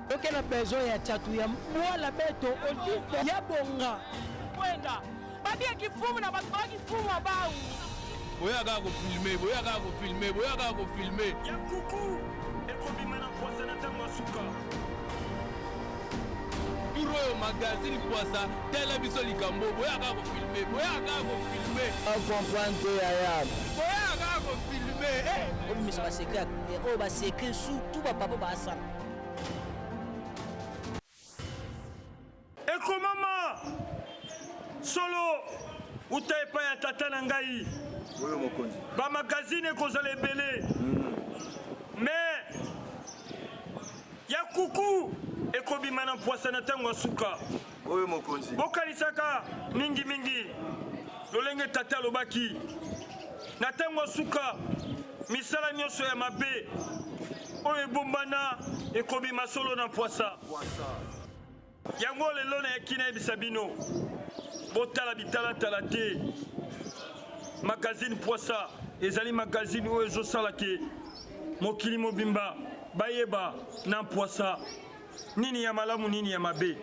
Donc elle a besoin de chatouya. Moi la bête au dit ya bonga. Kwenda. Badia kifumu na batwa kifumu abau. Boya ga ko filmer, boya ga ko filmer, boya ga ko filmer. Ya kuku. Ekobima na poisa na tango suka. Bureau magazine poisa, tele biso likambo, boya ga ko filmer, boya ga ko filmer. On comprend que yaya. Boya ga ko filmer. On me ça secret. On va secret sous tout va papa ba ça. Eko mama. Solo utai pa ya tata na ngai. Oyo mokonzi. Ba magazine kozala ebele. Mais ya kuku ekobima na poisa na tango suka. Oyo mokonzi. Bokalisaka mingi mingi. Lolenge tata lobaki. Na tango suka misala nyonso ya mabe. Oyo bombana ekobima solo na poisa. Yango lelo na yakina bisabino. Botala bitala talate. Magazine poisa ezali magazine oyo ezosala ke mokili mobimba bayeba na poisa nini ya malamu nini ya mabe.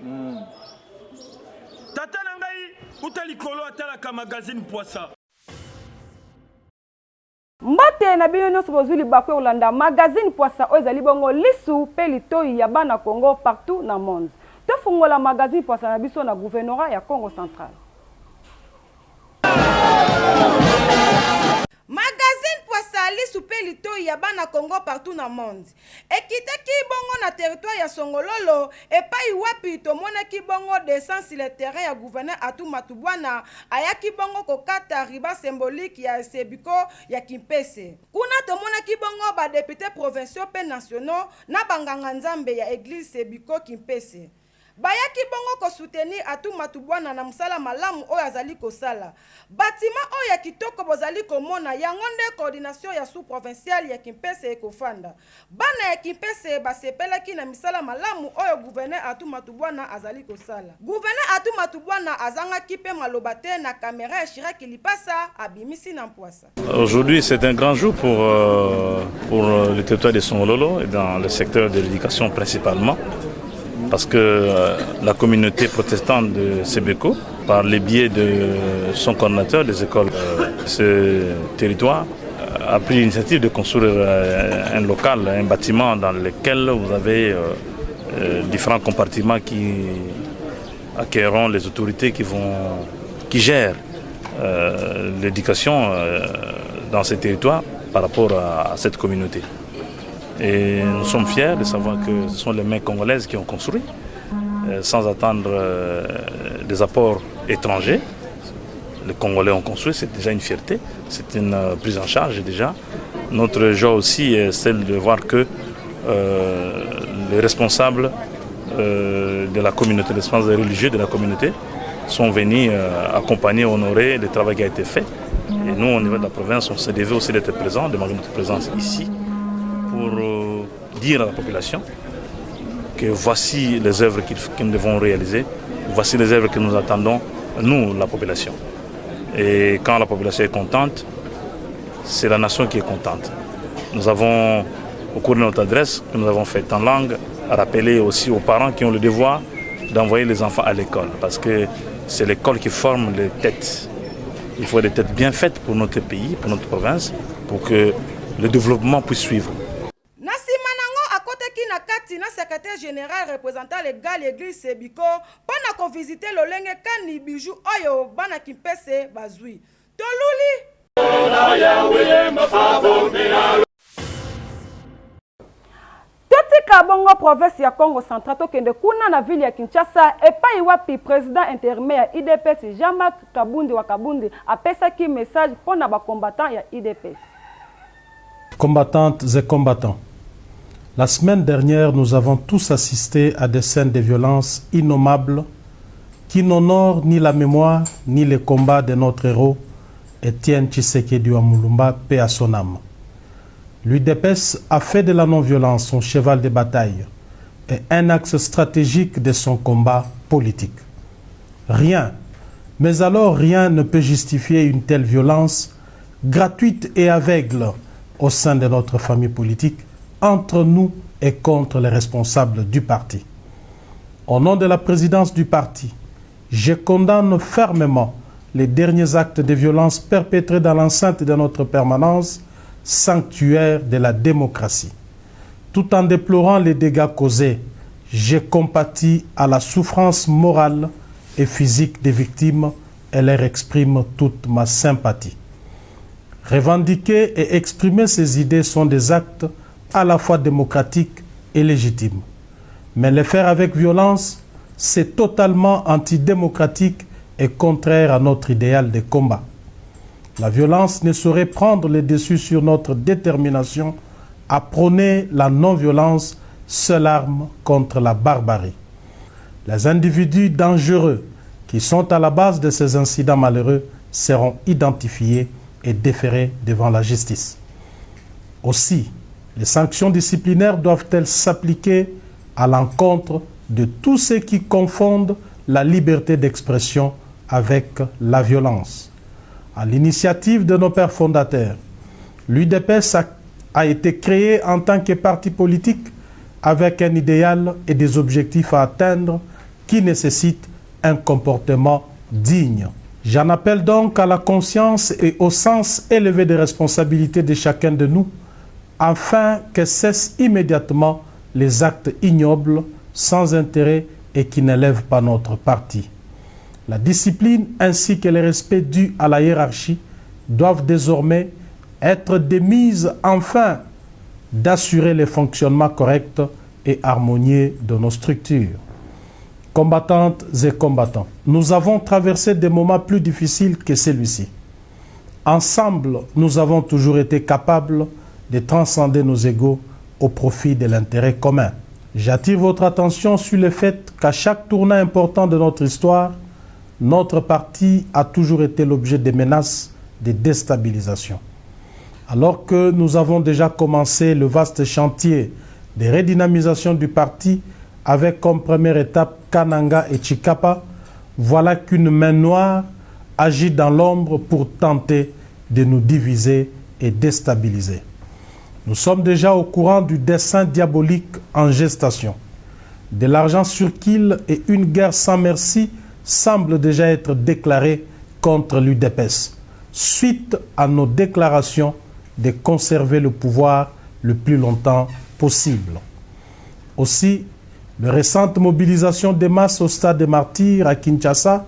Tata na ngai utalikolo atalaka magazine poisa. Mbate na bino nyonso bozuli bakwe Olanda magazine poisa oyo ezali bongo lisu pe litoi ya bana Congo partout na monde. Tofungola magazine poisa na biso na gouvernorat ya Congo Central. Magazine poisa lisu pe litoi ya bana Congo partout na monde. Ekitaki bongo na territoire ya Songololo epai wapi tomonaki bongo descente sur le terrain ya gouverneur Atou Matubwana ayaki bongo kokata riba symbolique ya Sebiko ya Kimpese. Kuna tomonaki bongo ba députés provinciaux pe nationaux na banganga nzambe ya église Sebiko Kimpese. Bayaki bongo ko soutenir Atou Matubwana na musala malamu oyo azali kosala. Batima oyo ya kitoko bozali komona yango nde coordination ya sous-provinciale ya Kimpese ekofanda. Bana ya Kimpese basepelaki na misala malamu oyo gouverneur Atou Matubwana azali kosala. Gouverneur Atou Matubwana azangaki pe maloba te na caméra ya Chirac Lipasa abimisi na Mpwasa. Aujourd'hui, c'est un grand jour pour le territoire de Songololo et dans le secteur de l'éducation principalement. Parce que la communauté protestante de Sebeko, par le biais de son coordinateur des écoles de ce territoire, a pris l'initiative de construire un local, un bâtiment dans lequel vous avez différents compartiments qui accueilleront les autorités qui gèrent l'éducation dans ces territoires par rapport à cette communauté. Et nous sommes fiers de savoir que ce sont les mains congolaises qui ont construit, sans attendre des apports étrangers. Les Congolais ont construit, c'est déjà une fierté, c'est une prise en charge déjà. Notre joie aussi est celle de voir que les responsables de la communauté, les responsables religieux de la communauté sont venus accompagner, honorer le travail qui a été fait. Et nous, au niveau de la province, on s'est dévoué aussi d'être présents, de marquer notre présence ici, pour dire à la population que voici les œuvres que nous devons réaliser, voici les œuvres que nous attendons, nous, la population. Et quand la population est contente, c'est la nation qui est contente. Nous avons, au cours de notre adresse que nous avons faite en langue, rappelé aussi aux parents qui ont le devoir d'envoyer les enfants à l'école, parce que c'est l'école qui forme les têtes. Il faut des têtes bien faites pour notre pays, pour notre province, pour que le développement puisse suivre. Na kati na secrétaire général représentant légal l'église Sebiko pendant qu'on visitait lolenge kani bijou oyo bana Kimpese bazui toluli totika bongo province ya Congo Central tokende kuna na ville ya Kinshasa epai wapi président intérimaire ya IDPS Jean-Marc Kabundi wa Kabundi apesaki message pona ba combattant ya IDPS. Combattantes et combattants, la semaine dernière, nous avons tous assisté à des scènes de violence innommables qui n'honorent ni la mémoire ni les combats de notre héros, Étienne Tshisekedi Mulumba, paix à son âme. L'UDPS a fait de la non-violence son cheval de bataille et un axe stratégique de son combat politique. Rien, mais alors rien ne peut justifier une telle violence gratuite et aveugle au sein de notre famille politique, entre nous et contre les responsables du parti. Au nom de la présidence du parti, je condamne fermement les derniers actes de violence perpétrés dans l'enceinte de notre permanence, sanctuaire de la démocratie. Tout en déplorant les dégâts causés, je compatis à la souffrance morale et physique des victimes et leur exprime toute ma sympathie. Revendiquer et exprimer ces idées sont des actes à la fois démocratiques et légitimes. Mais les faire avec violence, c'est totalement antidémocratique et contraire à notre idéal de combat. La violence ne saurait prendre le dessus sur notre détermination à prôner la non-violence, seule arme contre la barbarie. Les individus dangereux qui sont à la base de ces incidents malheureux seront identifiés et déférés devant la justice. Aussi, les sanctions disciplinaires doivent-elles s'appliquer à l'encontre de tous ceux qui confondent la liberté d'expression avec la violence. À l'initiative de nos pères fondateurs, l'UDPS a été créée en tant que parti politique avec un idéal et des objectifs à atteindre qui nécessitent un comportement digne. J'en appelle donc à la conscience et au sens élevé des responsabilités de chacun de nous, afin que cessent immédiatement les actes ignobles, sans intérêt et qui n'élèvent pas notre parti. La discipline ainsi que le respect dû à la hiérarchie doivent désormais être des mises afin d'assurer le fonctionnement correct et harmonieux de nos structures. Combattantes et combattants, nous avons traversé des moments plus difficiles que celui-ci. Ensemble, nous avons toujours été capables de transcender nos égos au profit de l'intérêt commun. J'attire votre attention sur le fait qu'à chaque tournant important de notre histoire, notre parti a toujours été l'objet de menaces de déstabilisation. Alors que nous avons déjà commencé le vaste chantier de redynamisation du parti avec comme première étape Kananga et Chikapa, voilà qu'une main noire agit dans l'ombre pour tenter de nous diviser et déstabiliser. Nous sommes déjà au courant du dessein diabolique en gestation. De l'argent circule et une guerre sans merci semble déjà être déclarée contre l'UDPS, suite à nos déclarations de conserver le pouvoir le plus longtemps possible. Aussi, les récentes mobilisations des masses au stade des martyrs à Kinshasa,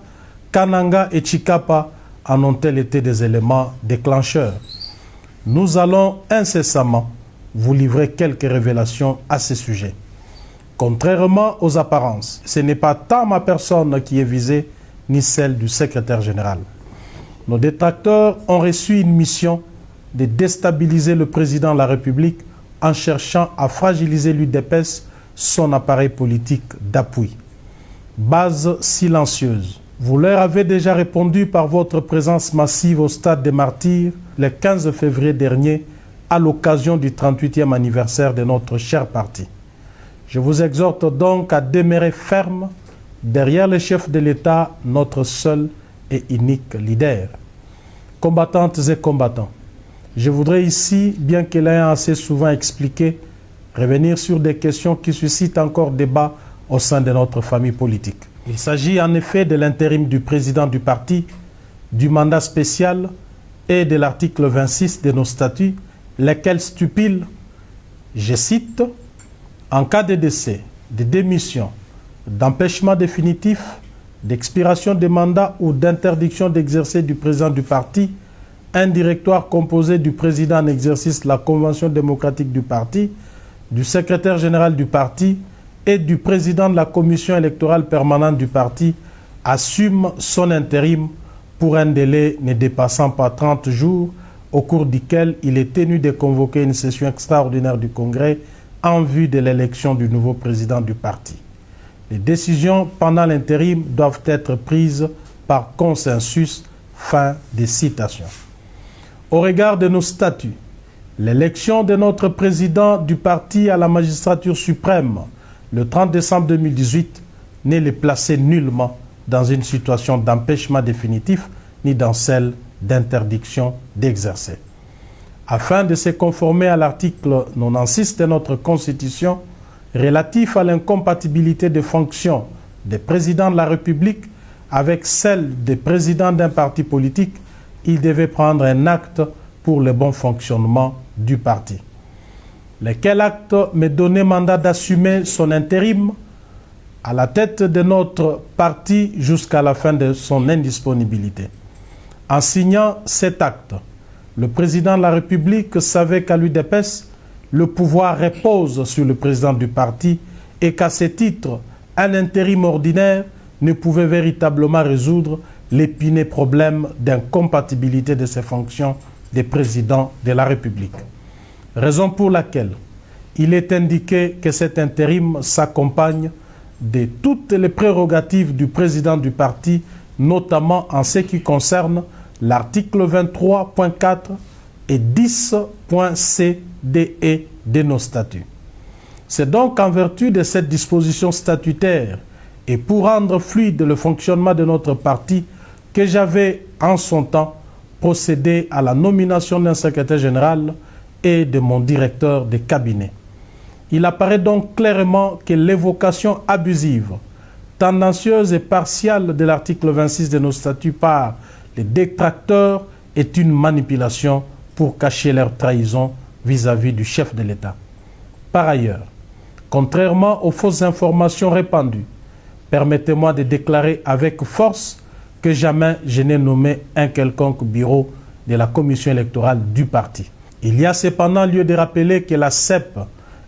Kananga et Chikapa en ont-elles été des éléments déclencheurs. Nous allons incessamment vous livrer quelques révélations à ce sujet. Contrairement aux apparences, ce n'est pas tant ma personne qui est visée, ni celle du secrétaire général. Nos détracteurs ont reçu une mission de déstabiliser le président de la République en cherchant à fragiliser l'UDPS, son appareil politique d'appui. Base silencieuse. Vous leur avez déjà répondu par votre présence massive au stade des martyrs le 15 février dernier à l'occasion du 38e anniversaire de notre cher parti. Je vous exhorte donc à demeurer ferme derrière le chef de l'État, notre seul et unique leader. Combattantes et combattants, je voudrais ici, bien que l'ayant assez souvent expliqué, revenir sur des questions qui suscitent encore débat au sein de notre famille politique. Il s'agit en effet de l'intérim du président du parti, du mandat spécial et de l'article 26 de nos statuts, lesquels stipulent, je cite, « En cas de décès, de démission, d'empêchement définitif, d'expiration des mandats ou d'interdiction d'exercer du président du parti, un directoire composé du président en exercice de la Convention démocratique du parti, du secrétaire général du parti et du président de la commission électorale permanente du parti assume son intérim pour un délai ne dépassant pas 30 jours, au cours duquel il est tenu de convoquer une session extraordinaire du Congrès en vue de l'élection du nouveau président du parti. Les décisions pendant l'intérim doivent être prises par consensus. » Fin des citations. Au regard de nos statuts, l'élection de notre président du parti à la magistrature suprême le 30 décembre 2018 n'est le placer nullement dans une situation d'empêchement définitif ni dans celle d'interdiction d'exercer. afin de se conformer à l'article 96 de notre Constitution relatif à l'incompatibilité des fonctions des présidents de la République avec celles des présidents d'un parti politique, il devait prendre un acte pour le bon fonctionnement du parti. Lequel acte me donnait mandat d'assumer son intérim à la tête de notre parti jusqu'à la fin de son indisponibilité. En signant cet acte, le président de la République savait qu'à l'UDPS, le pouvoir repose sur le président du parti et qu'à ce titre, un intérim ordinaire ne pouvait véritablement résoudre l'épineux problème d'incompatibilité de ses fonctions de président de la République. Raison pour laquelle il est indiqué que cet intérim s'accompagne de toutes les prérogatives du président du parti, notamment en ce qui concerne l'article 23.4 et 10.c, d et de nos statuts. C'est donc en vertu de cette disposition statutaire et pour rendre fluide le fonctionnement de notre parti que j'avais en son temps procédé à la nomination d'un secrétaire général et de mon directeur de cabinet. Il apparaît donc clairement que l'évocation abusive, tendancieuse et partiale de l'article 26 de nos statuts par les détracteurs est une manipulation pour cacher leur trahison vis-à-vis du chef de l'État. Par ailleurs, contrairement aux fausses informations répandues, permettez-moi de déclarer avec force que jamais je n'ai nommé un quelconque bureau de la commission électorale du parti. Il y a cependant lieu de rappeler que la CEP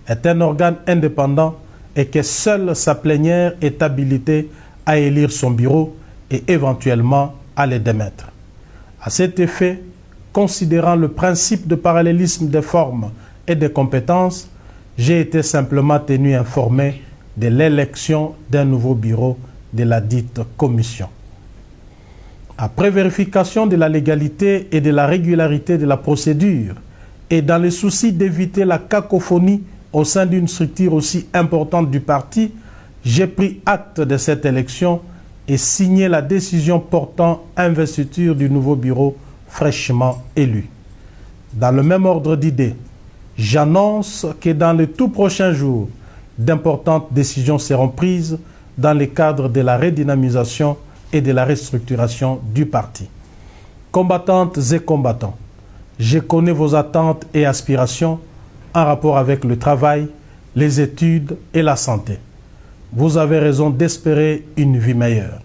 est un organe indépendant et que seule sa plénière est habilitée à élire son bureau et éventuellement à le démettre. À cet effet, considérant le principe de parallélisme des formes et des compétences, j'ai été simplement tenu informé de l'élection d'un nouveau bureau de la dite commission. Après vérification de la légalité et de la régularité de la procédure, et dans le souci d'éviter la cacophonie au sein d'une structure aussi importante du parti, j'ai pris acte de cette élection et signé la décision portant investiture du nouveau bureau fraîchement élu. Dans le même ordre d'idées, j'annonce que dans les tout prochains jours, d'importantes décisions seront prises dans le cadre de la redynamisation et de la restructuration du parti. Combattantes et combattants, je connais vos attentes et aspirations en rapport avec le travail, les études et la santé. Vous avez raison d'espérer une vie meilleure.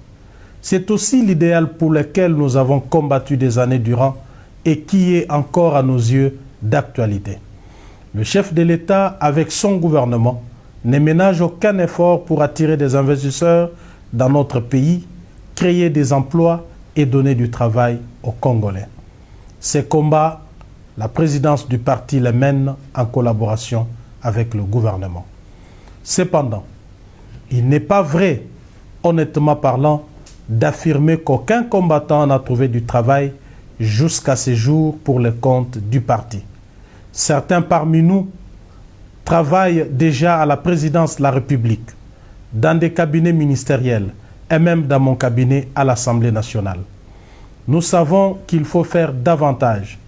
C'est aussi l'idéal pour lequel nous avons combattu des années durant et qui est encore à nos yeux d'actualité. Le chef de l'État, avec son gouvernement, ne ménage aucun effort pour attirer des investisseurs dans notre pays, créer des emplois et donner du travail aux Congolais. Ces combats, la présidence du parti les mène en collaboration avec le gouvernement. Cependant, il n'est pas vrai, honnêtement parlant, d'affirmer qu'aucun combattant n'a trouvé du travail jusqu'à ce jour pour le compte du parti. Certains parmi nous travaillent déjà à la présidence de la République, dans des cabinets ministériels et même dans mon cabinet à l'Assemblée nationale. Nous savons qu'il faut faire davantage.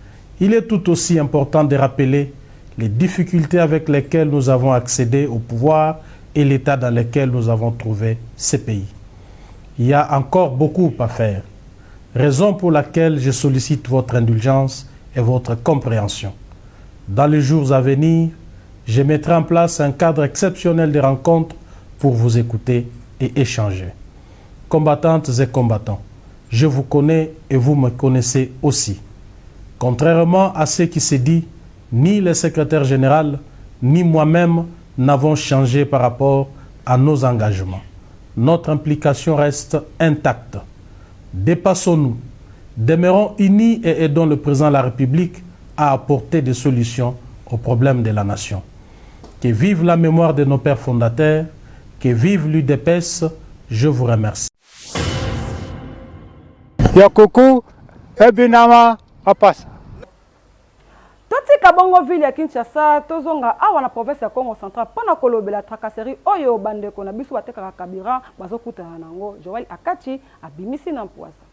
Il est tout aussi important de rappeler les difficultés avec lesquelles nous avons accédé au pouvoir et l'état dans lequel nous avons trouvé ces pays. Il y a encore beaucoup à faire, raison pour laquelle je sollicite votre indulgence et votre compréhension. Dans les jours à venir, je mettrai en place un cadre exceptionnel de rencontres pour vous écouter et échanger. Combattantes et combattants, je vous connais et vous me connaissez aussi. Contrairement à ce qui s'est dit, ni le secrétaire général, ni moi-même n'avons changé par rapport à nos engagements. Notre implication reste intacte. Dépassons-nous, demeurons unis et aidons le président de la République à apporter des solutions aux problèmes de la nation. Que vive la mémoire de nos pères fondateurs, que vive l'UDPS, je vous remercie. Yakuku, Ebinama, Apasa. Totika bongo ville ya Kinshasa tozonga awa na province ya Congo Central pona kolobela tracasserie oyo bandeko na biso batekaka kabira bazokutana nango Joël Akachi abimisi na mpwasa.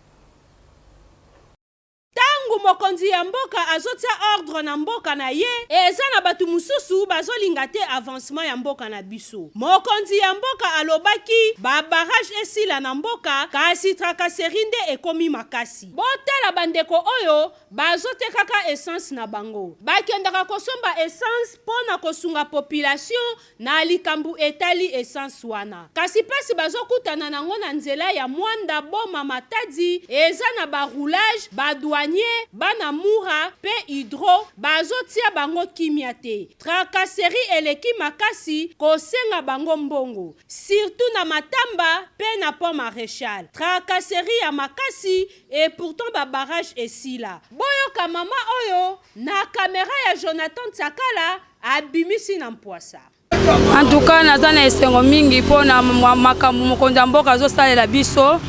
Tangu mokonzi ya mboka azotia ordre na mboka na ye eza na batu mususu bazolinga te avancement ya mboka na biso. Mokonzi ya mboka alobaki ba barrage esila na mboka kasi trakaseri nde ekomi makasi. Botala bandeko oyo bazotekaka essence na bango. Bakendaka kosomba essence pona kosunga population na likambu etali essence wana. Kasi pasi bazokutana nango na nzela ya Mwanda Boma Matadi eza na ba roulage, ba douanier, bana mura pe hydro bazotia bango kimia te. Trakaseri eleki makasi kosenga bango mbongo. Surtout na Matamba pe na Pont Maréchal. Trakaseri ya makasi et pourtant ba barrage esila. Boyoka mama oyo na kamera ya Jonathan Tsakala abimisi na Mpwasa. En tout cas naza na esengo mingi pona makambo mokonzi ya mboka azosalela biso.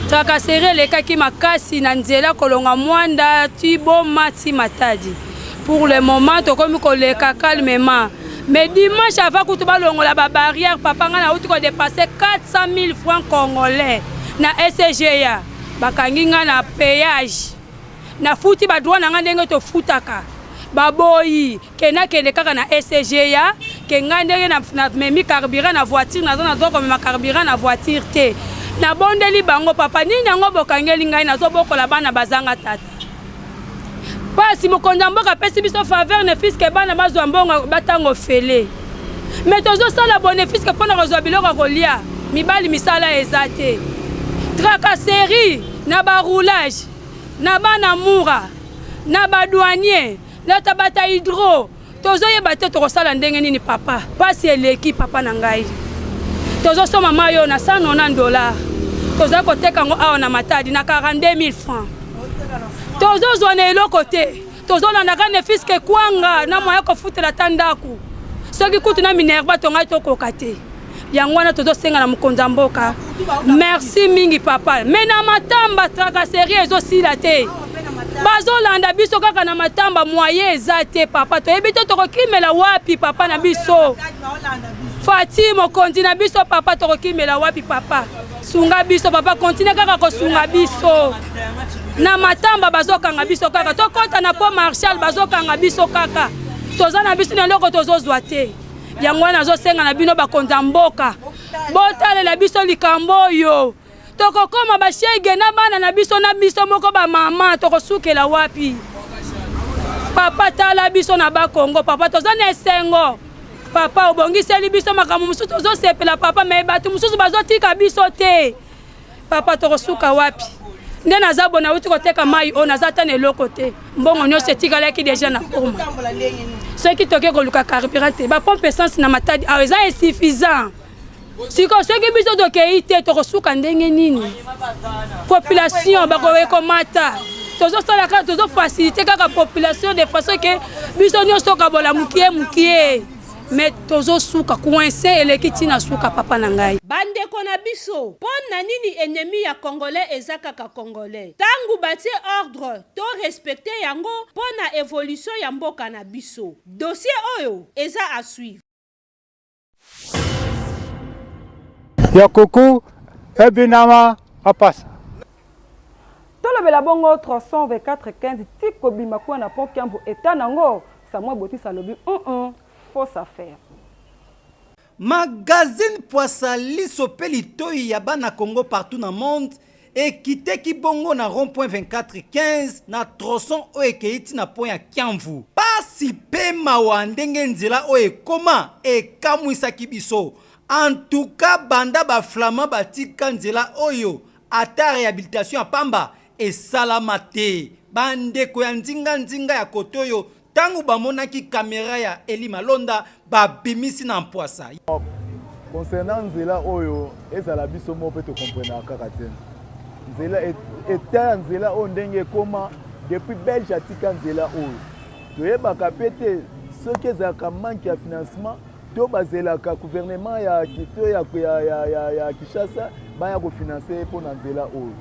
Trakaseri elekaki makasi na nzela kolonga Mwanda ti Boma ti Matadi. Pour le moment tokomi koleka calmement. Mais dimanche avant kutu balongola ba barrière papa nga na uti ko dépasser 400 000 francs congolais na SGA. Bakangi nga na péage. Na futi ba droit na nga ndenge to futaka. Baboyi kena kende kaka na SGA ke nga ndenge na memi carburant na voiture na zona doko mema carburant na voiture te. Na bondeli bango papa nini yango bokangeli ngai na zo bokola bana bazanga tata. Pasi mokonzi mboka pesi biso faveur ne fiske bana bazwa mbongo batango fele. Mais tozo sala bénéfice ke pona kozwa biloko kolia. Mibali misala ezate. Trakaseri na ba roulage na bana mura na ba douanier na tabata hydro tozo yeba te tokosala ndenge nini papa. Pasi eleki papa na ngai. Tozo soma mayo na $190. Tozo koteka ngo awa na Matadi na 42 000 francs. Tozo zone eloko te. Tozo landaka ne fiske kwanga na moya ko futela tandaku. Soki kutu na minerva tonga tokoka te. Yango wana tozo senga na mokonzi mboka. Merci mingi papa. Mena Matamba trakaseri ezo sila te. Bazo landa biso kaka na Matamba moye ezate papa. Toyebi to tokokimela wapi papa na biso. Fati mokonzi na biso papa tokokimela wapi papa. Sunga biso papa continue kaka ko sunga biso. Na Matamba bazokanga biso kaka tokota na Pont Maréchal bazokanga biso kaka toza na biso na loko tozozwa te yango wana azosenga na bino bakonza mboka botalela biso likambo oyo tokokoma bashege na bana na biso moko ba mama tokosukela wapi papa tala biso na bakongo papa toza na esengo papa obongiseli biso makambo mususu tozosepela papa me bato mususu bazotika biso te papa tokosuka wapi nde naza bona uti koteka mai o naza tane eloko te mbongo nyonso etikalaki deja na poma soki toke koluka carburant te bapompe essence na Matadi awa eza insuffisant siko soki biso tokei te tokosuka ndenge nini population bakoekomata tozosala kaka tozofacilite kaka population de façon ke biso nyonso tokabola mukie mais tozo suka coincé eleki tina suka papa na ngai bandeko na biso pona nini ennemi ya congolais ezakaka congolais tangu batie ordre to respecter yango pona évolution ya mboka na biso dossier oyo eza à suivre ya koko ebinama apasa tolobela bongo 324-15 tiko bimakua na pont Kiambu eta nango Samuel Botisa lobi fausse affaire. Magazine Poissa liso pelitoi ya bana Congo partout dans le monde et quitté ki bongo na rond-point 24-15 na tronçon oekeiti na point ya Kiamvu. Pasi pe mawandenge nzela oe koma e kamwisa kibiso. En tout cas banda ba flama batika nzela oyo ata réhabilitation ya pamba e salamate. Bande ko ya nzinga ya kotoyo tangu bamonaki caméra ya Eli Malonda babimisi na Mpwasa. Concernant nzela oyo ezala biso mo pe to comprendre kaka te. Nzela eta nzela o ndenge koma depuis Belge atika nzela oyo. Toyebaka pete soki ezalaka manque ya financement to bazelaka gouvernement ya Kito ya Kinshasa baya ko financer pour nzela oyo.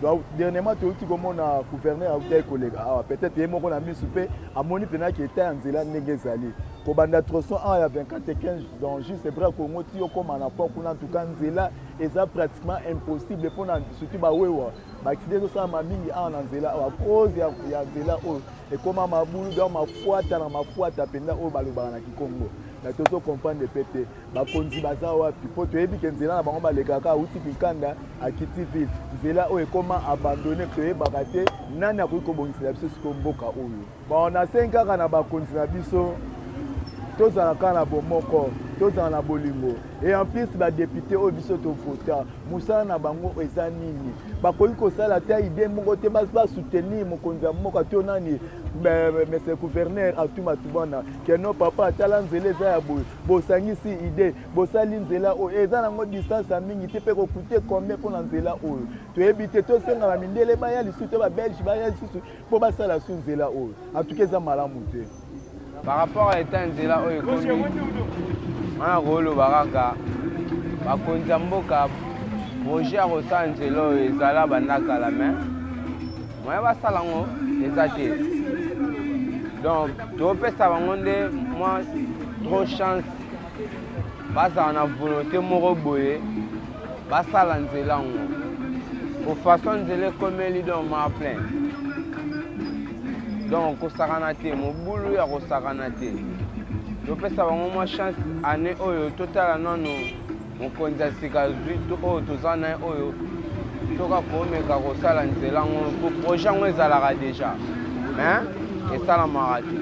Donc dernièrement tu as comment gouverneur a collègue peut-être il moko na misu pe amoni pena ki eta nzela ndenge zali ko banda tronçon a 24-15 donc juste c'est vrai ko ngoti yo comme na pont kuna en tout cas nzela eza pratiquement impossible pour surtout ba wewa baaccident ezosalama mingi awa na nzela awa cause ya nzela oyo ekóma mabulu donc mafuata na mafuata mpenza oyo balobaka na kikongo na tozo comprendre pe te bakonzi baza wapi mpo toyebi ke nzela na bango balekaka awuti kikanda akiti ville nzela oyo ekóma abandonne toyebaka te nani akoki kobongisela biso siko mboka oyo bon nasengi kaka na bakonzi na biso tozala kaka na bomoko tozala na bolingo et en plus badepute oyo biso tofota mosala na bango eza nini bakoki kosala te idée moko te basoutenir mokonzi ya mboka to nani monsieur gouverneur atuma tubana keno papa atala nzela eza ya boye bosangisi idée bosali nzela oyo eza nango distance ya mingi te mpe kokute combien mpo na nzela oyo toyebi te tosenga bamindele baya lisusu to babelge baya lisusu mpo basala su nzela oyo antuka eza malamu te par rapport à l'état nzela oyo ekomi wana koloba kaka bakonzi ya mboka projet ya kosala nzela oyo ezala bandakala me moye basala yango eza te donc topesa bango nde mwa trop chance bazala na volonté moko boye basala nzela yango po façon nzela ekomeli donc ma plein donc kosakana te mobulu ya kosakana te topesa bango mwa chance année oyo totala nano mokonzi ya sika zwi oyo toza na ye oyo toka komeka kosala nzela yango po projet yango ezalaka déjà mais esalamaka te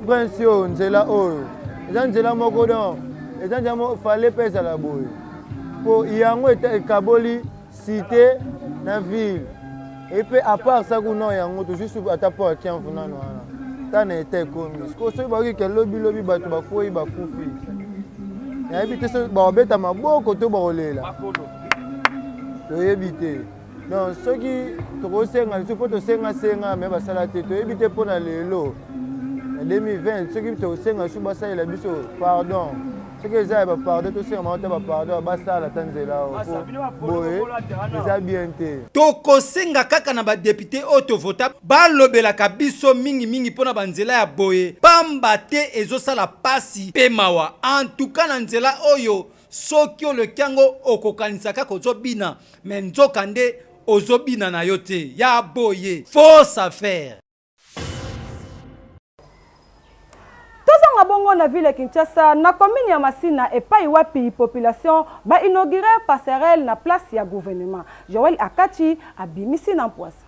prince oyo nzela oyo eza nzela moko don eza nzela moko fale mpe ezala boye po yango ekaboli cité na ville et puis à part ça kuna yango to juste ata po akiamvu nano wana tana ete ekomi siko soki bakoki ke lobi bato bafoyi bakufi nayebi te so bakobeta maboko to bakolela toyebi te donc soki tokosenga lisusu mpo tosengasenga me basala te toyebi te mpo na lelo na 2020 soki tosenga lisusu basalela biso pardon soki eza ya bapardon tosenga bango te bapardon basala ta nzela oyo boye eza bien te tokosenga kaka na badepute oyo tovota balobelaka biso mingimingi mpo na banzela ya boye pamba te ezosala pasi mpe mawa antuka na nzela oyo soki oleki yango okokanisa kaka ozobina me nzoka nde ozobina na yo te ya boye fausse affaire. Tozanga bongo na ville Kinshasa na commune ya Masina epai wapi population ba inaugurer passerelle na place ya gouvernement. Joël Akachi abimisi na Mpwasa.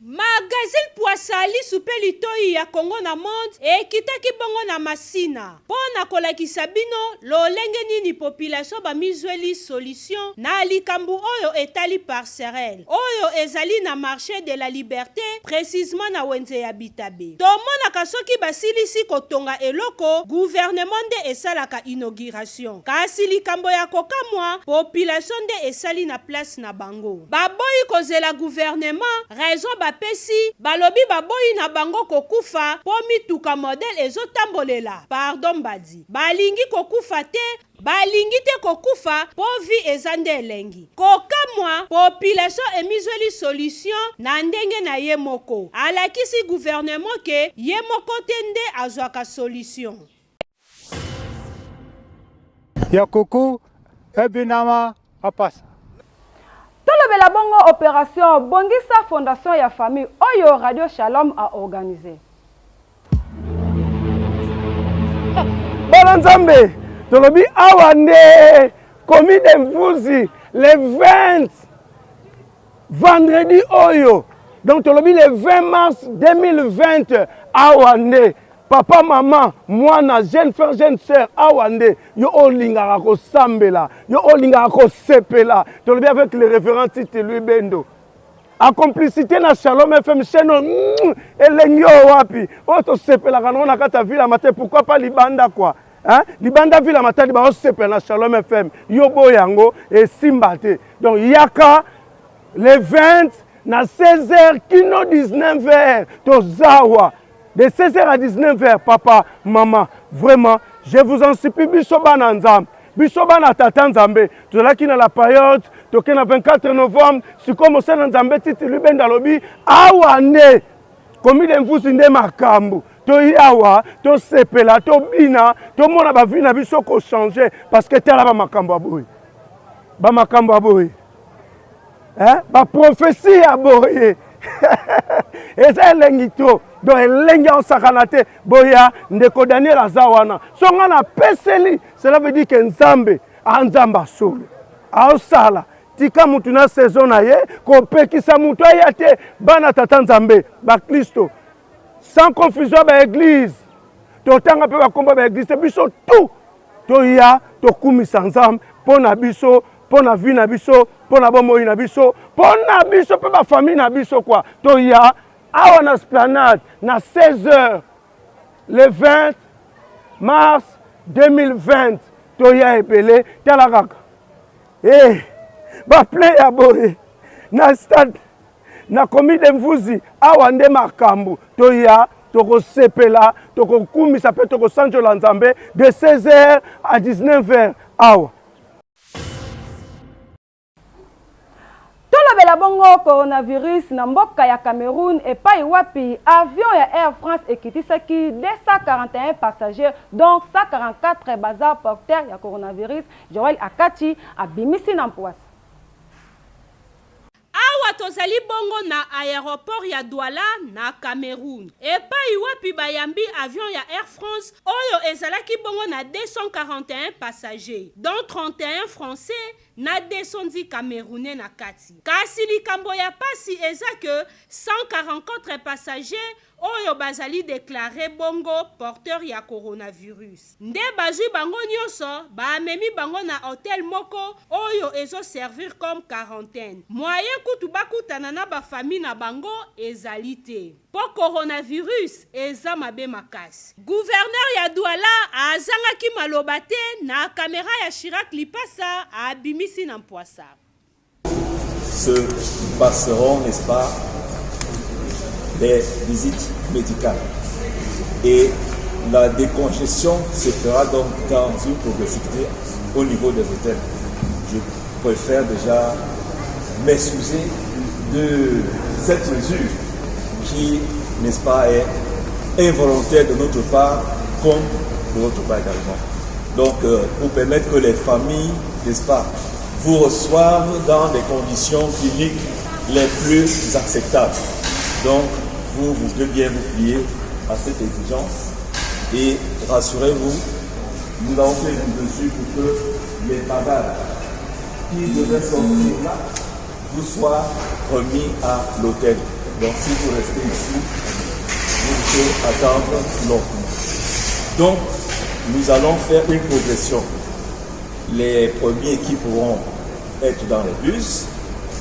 Magazine Poissali soupeli toi ya Congo na monde ekitaki bongo na Masina pona kolakisa bino lolenge nini population bamizweli solution na likambu oyo etali parcelle oyo ezali na marché de la liberté précisément na wenze ya Bitabe tomona kasoki basilisi kotonga eloko gouvernement de esalaka inauguration kasi likambo ya kokamwa population de esali na place na bango baboyi kozela gouvernement raison pesi balobi baboyi na bango kokufa po mituka modèle ezotambolela pardon badi balingi kokufa te balingi te kokufa po vi ezande elengi kokamwa population emizweli solution na ndenge na ye moko alakisi gouvernement ke ye moko te nde azwaka solution ya kuku ebinama apasa Tolobela bongo opération Bongisa Fondation ya famille Oyo Radio Shalom a organisé. Balanzambe, tolobi awande commis de Mvuzi le 20 vendredi Oyo. Donc tolobi le 20 mars 2020 awande. Papa, maman, moi, jeune frère, jeune sœur, awande, yo olingara ko sambela, yo olingara ko sepela. Tu le bien avec les référents titres lui bendo. En complicité na Shalom FM cheno, elengyo wapi. O to sepela kana na kata ville matin, pourquoi pas libanda quoi? Hein? Libanda ville matin ba sepela na Shalom FM. Yo boyango et simbate. Donc yaka le 20 na 16h kino 19h to zawa. De 16h à 19h, papa, maman, vraiment, je vous en supplie, Bishoba Nanzam, Bishoba Natatan Nzambe, tu es là qui dans la période, tu es le 24 novembre, si comme au sein Nzambe, tu es dans lobby, awane, comme il est vous inde makambu, tu es awa, tu es sepela, tu es bina, tu es mon abavina, Bishoko changer, parce que tu es là, makambu aboui. Ba makambu aboui. baprophétie ya boye eza elengi to donc elengi osakana te boya ndeko Daniel aza wana so nga napeseli cela veut dire que nzambe asolo aosala tika mutu na saison na ye kopekisa mutu aya te bana tata nzambe bakristo sans confusion baeglise totanga mpe bakomba baeglise biso tout toya tokumisa nzambe mpo na biso mpo na vie na biso mpo na bomoi na biso mpo na biso mpe bafamille na biso kwa toya awa na esplanade na 16h le 20 mars 2020 toya ebele tala kaka baple ya boye na stade na komi de mvuzi awa nde makambo toya tokosepela tokokumisa mpe tokosanjola nzambe de 16h à 19h awa tolobela bongo coronavirus na mboka ya Cameroun epai wapi avion ya Air France ekitisaki 241 passagers donc 144 baza porteurs ya coronavirus. Joël Akati abimisi na mpwasa. Awa tozali bongo na aéroport ya Douala na Cameroun. Epai wapi bayambi avion ya Air France oyo ezalaki bongo na 241 passagers dont 31 français na 210 camerounais na kati. Kasi likambo ya pasi eza que 144 passagers oyo bazali déclaré bongo porteur ya coronavirus. Nde bazui bango nyonso baamemi bango na hôtel moko oyo ezo servir comme quarantaine. Moyen kutu bakutana na ba famille na bango ezali te. Po coronavirus eza mabe makasi. Gouverneur ya Douala azangaki maloba te na caméra ya Chirac Lipasa abimisi na mpwasa. Se passeront, n'est-ce pas, des visites médicales. Et la décongestion se fera donc dans une progressivité au niveau des hôtels. Je préfère déjà m'excuser de cette mesure qui, n'est-ce pas, est involontaire de notre part comme de votre part également. Donc, pour permettre que les familles, n'est-ce pas, vous reçoivent dans des conditions cliniques les plus acceptables. Donc, vous devez bien vous plier à cette exigence et rassurez-vous, nous avons fait une mesure pour que les bagages qui devaient sortir là vous soient remis à l'hôtel. Donc, si vous restez ici, vous pouvez attendre longtemps. Donc, nous allons faire une progression. Les premiers qui pourront être dans les bus,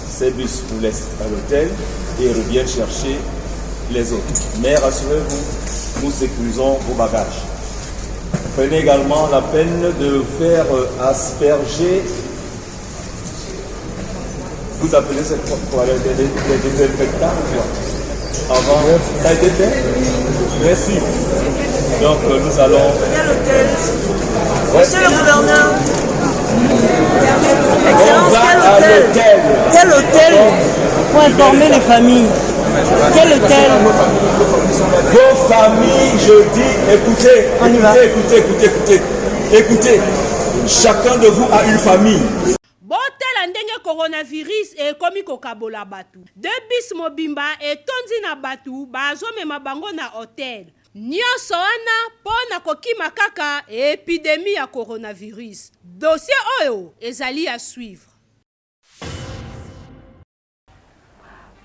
ces bus vous laissent à l'hôtel et reviennent chercher les autres. Mais rassurez-vous, nous sécurisons vos bagages. Prenez également la peine de faire asperger, vous appelez cette toilette des désinfectants avant. Ça a été fait? Merci. Donc nous allons... Quel hôtel? Monsieur le gouverneur. Excellence, quel hôtel? Quel hôtel pour informer les familles? Quel hôtel? Vos familles, je dis, écoutez. Chacun de vous a une famille. Botela ndenge coronavirus ekomi kokabola batu. De bis mobimba etondi na batu bazomema bango na hotel. Nyonso wana pona kokima kaka epidémie ya coronavirus. Dossier oyo ezali à suivre.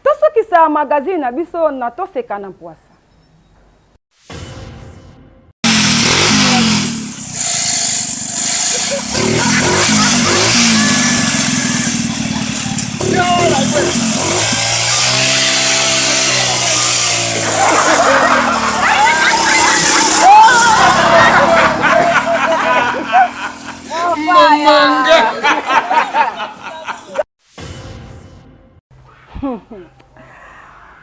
Tosokisa magazine na biso na toseka na mpwasa.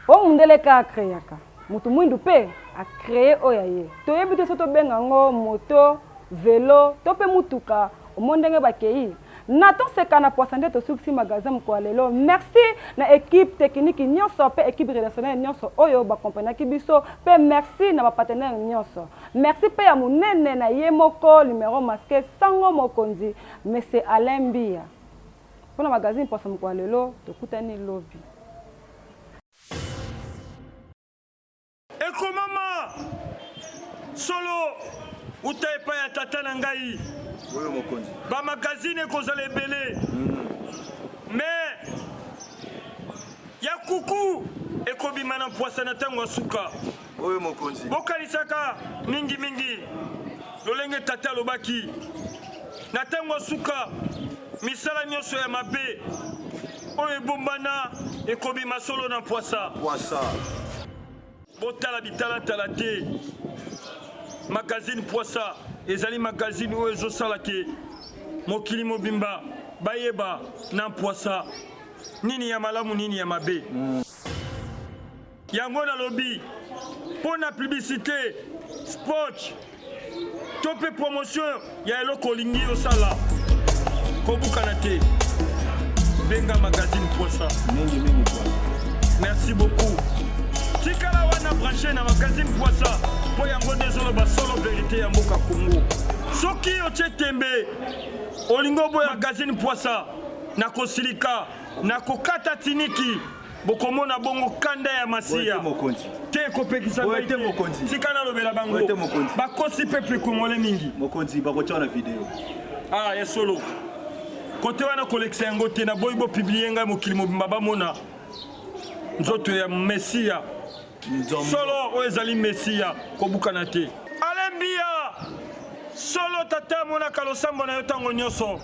O mundeleka akreaka mutu mwindu pe akreye oyaye toyebi te soto benga ngo moto vélo to pe mutuka omondenge bakei na toseka na poisa nde tosukisi magazin mokolo lelo. Merci na équipe technique nyonso pe équipe rédactionnelle nyonso oyo bakompagnaki biso pe merci na bapartenaire nyonso. Merci pe ya munene na ye moko numéro masqué sango mokonzi monsieur Alain Bia. mpona magazine mposa mokolo lelo tokutani lobi. ekomama solo uta epai ya tata na ngai oyo mokonzi bamagazine ekozala ebele mais ya kuku ekobima na mpwasa na ntango ya suka oyo mokonzi bokanisaka mingi lolenge tata alobaki na ntango ya suka misala nyonso ya mabe oyo ebombana ekobima solo na mpwasa botala bitalatala te magazine Poissa ezali magazine oyo ezosala ke mokili mobimba bayeba na Poissa nini ya malamu nini ya mabe yango nalobi mpo na publicité sport to mpe promotion ya eloko olingi osala kobukana te benga magazine Poissa mingi merci beaucoup tikala wana branché na magazine Poissa mpo yango nde ezoloba solo vérité ya mboka Congo soki otie tembe olingi oboya magazine Poissa na kosilika na kokata tiniki bokomona bongo kanda ya masiya te ekopekisa tika nalobela bango bakosi peuple congolais mingi mokonzi bakotia na video ya solo kote wana kolekisa yango te na boyi bopiblie ngai mokili mobimba bamona nzoto ya mesiya solo oyo ezali mesiya kobukana te alembia solo tata amonaka losambo na yo ntango nyonso